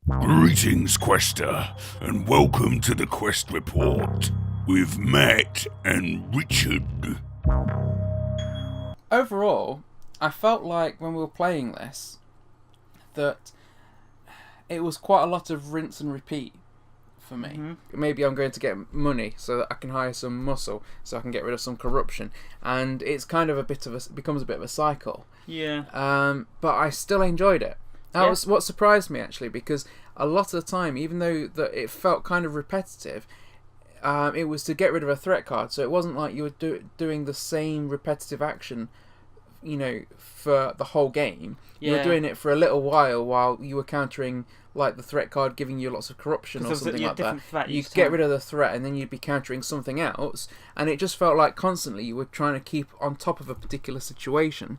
Greetings, Quester, and welcome to the Quest Report with Matt and Richard. Overall, I felt like when we were playing this, that it was quite a lot of rinse and repeat for me. Mm-hmm. Maybe I'm going to get money so that I can hire some muscle, so I can get rid of some corruption, and it's kind of becomes a bit of a cycle. Yeah. But I still enjoyed it. That Yeah. was what surprised me, actually, because a lot of the time, even though that it felt kind of repetitive, it was to get rid of a threat card, so it wasn't like you were doing the same repetitive action, for the whole game. You were doing it for a little while you were countering, like, the threat card giving you lots of corruption or something like that. You'd get rid of the threat and then you'd be countering something else, and it just felt like constantly you were trying to keep on top of a particular situation,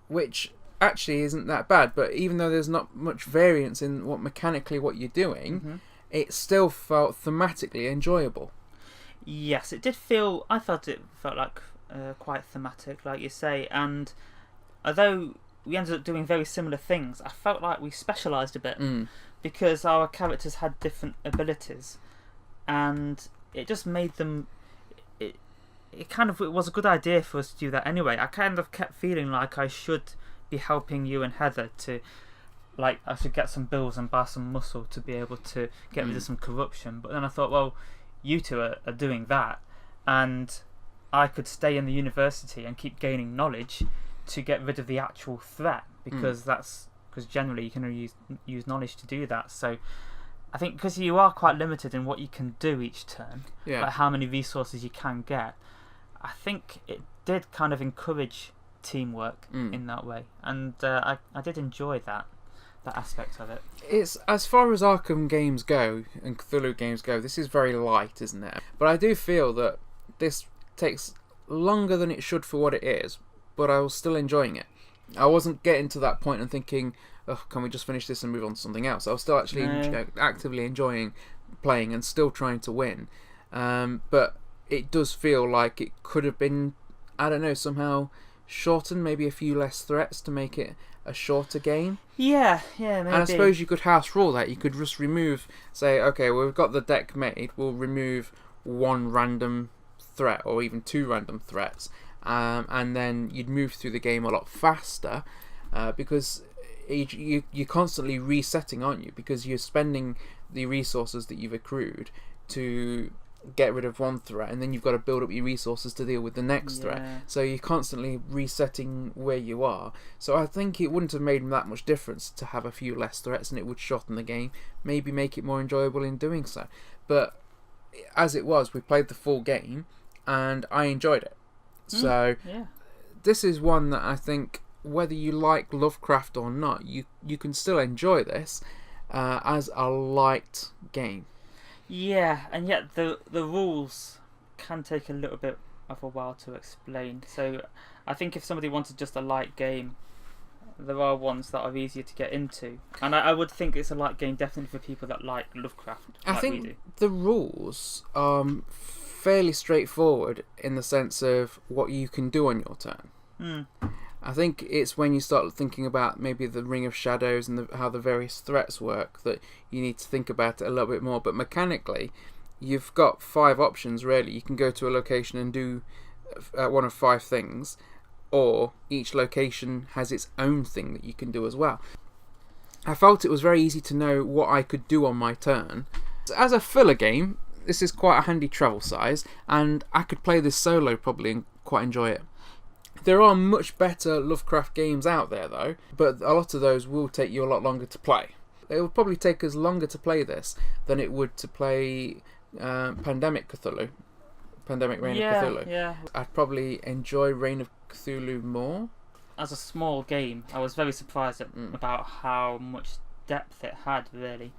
which actually isn't that bad. But even though there's not much variance in what you're doing, it still felt thematically enjoyable. Yes, it did feel. I felt it felt like quite thematic, like you say. And although we ended up doing very similar things, I felt like we specialised a bit because our characters had different abilities, and it just made them. It was a good idea for us to do that anyway. I kind of kept feeling like I should be helping you and Heather to, like, I should get some bills and buy some muscle to be able to get rid of some corruption. But then I thought, well, you two are doing that, and I could stay in the university and keep gaining knowledge to get rid of the actual threat, because generally you can only use knowledge to do that. So I think because you are quite limited in what you can do each turn, like how many resources you can get, I think it did kind of encourage teamwork in that way, and I did enjoy that aspect of it. It's, as far as Arkham games go and Cthulhu games go, this is very light, isn't it? But I do feel that this takes longer than it should for what it is, but I was still enjoying it. I wasn't getting to that point and thinking, oh, can we just finish this and move on to something else? I was still actually actively enjoying playing and still trying to win, but it does feel like it could have been, I don't know, somehow shortened, maybe a few less threats to make it a shorter game. Yeah, maybe. And I suppose you could house rule that. You could just remove, say, okay, well, we've got the deck made, we'll remove one random threat or even two random threats, and then you'd move through the game a lot faster, because you're constantly resetting, aren't you? Because you're spending the resources that you've accrued to get rid of one threat, and then you've got to build up your resources to deal with the next threat. So you're constantly resetting where you are. So I think it wouldn't have made that much difference to have a few less threats, and it would shorten the game, maybe make it more enjoyable in doing so. But as it was, we played the full game and I enjoyed it. So this is one that I think, whether you like Lovecraft or not, you can still enjoy this as a light game. Yeah, and yet the rules can take a little bit of a while to explain. So I think if somebody wanted just a light game, there are ones that are easier to get into. And I would think it's a light game definitely for people that like Lovecraft. I think the rules are fairly straightforward in the sense of what you can do on your turn. I think it's when you start thinking about maybe the Ring of Shadows and how the various threats work that you need to think about it a little bit more. But mechanically, you've got 5 options, really. You can go to a location and do one of 5 things, or each location has its own thing that you can do as well. I felt it was very easy to know what I could do on my turn. As a filler game, this is quite a handy travel size, and I could play this solo probably and quite enjoy it. There are much better Lovecraft games out there, though, but a lot of those will take you a lot longer to play. It will probably take us longer to play this than it would to play Pandemic Reign of Cthulhu. Yeah. I'd probably enjoy Reign of Cthulhu more. As a small game, I was very surprised about how much depth it had, really.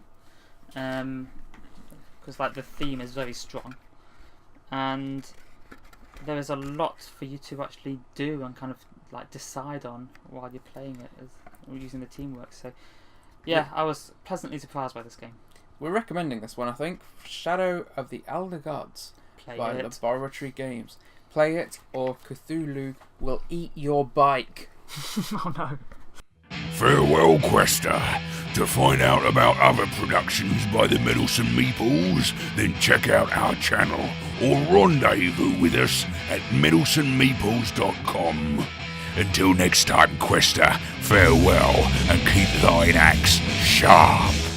Because like the theme is very strong, and there is a lot for you to actually do and kind of like decide on while you're playing it using the teamwork. So yeah, I was pleasantly surprised by this game. We're recommending this one, I think. Shadow of the Elder Gods by Laboratory Games. Play it, or Cthulhu will eat your bike. Oh no. Farewell, Quester. To find out about other productions by the Meddlesome Meeples, then check out our channel or rendezvous with us at meddlesomemeeples.com. Until next time, Quester, farewell and keep thine axe sharp.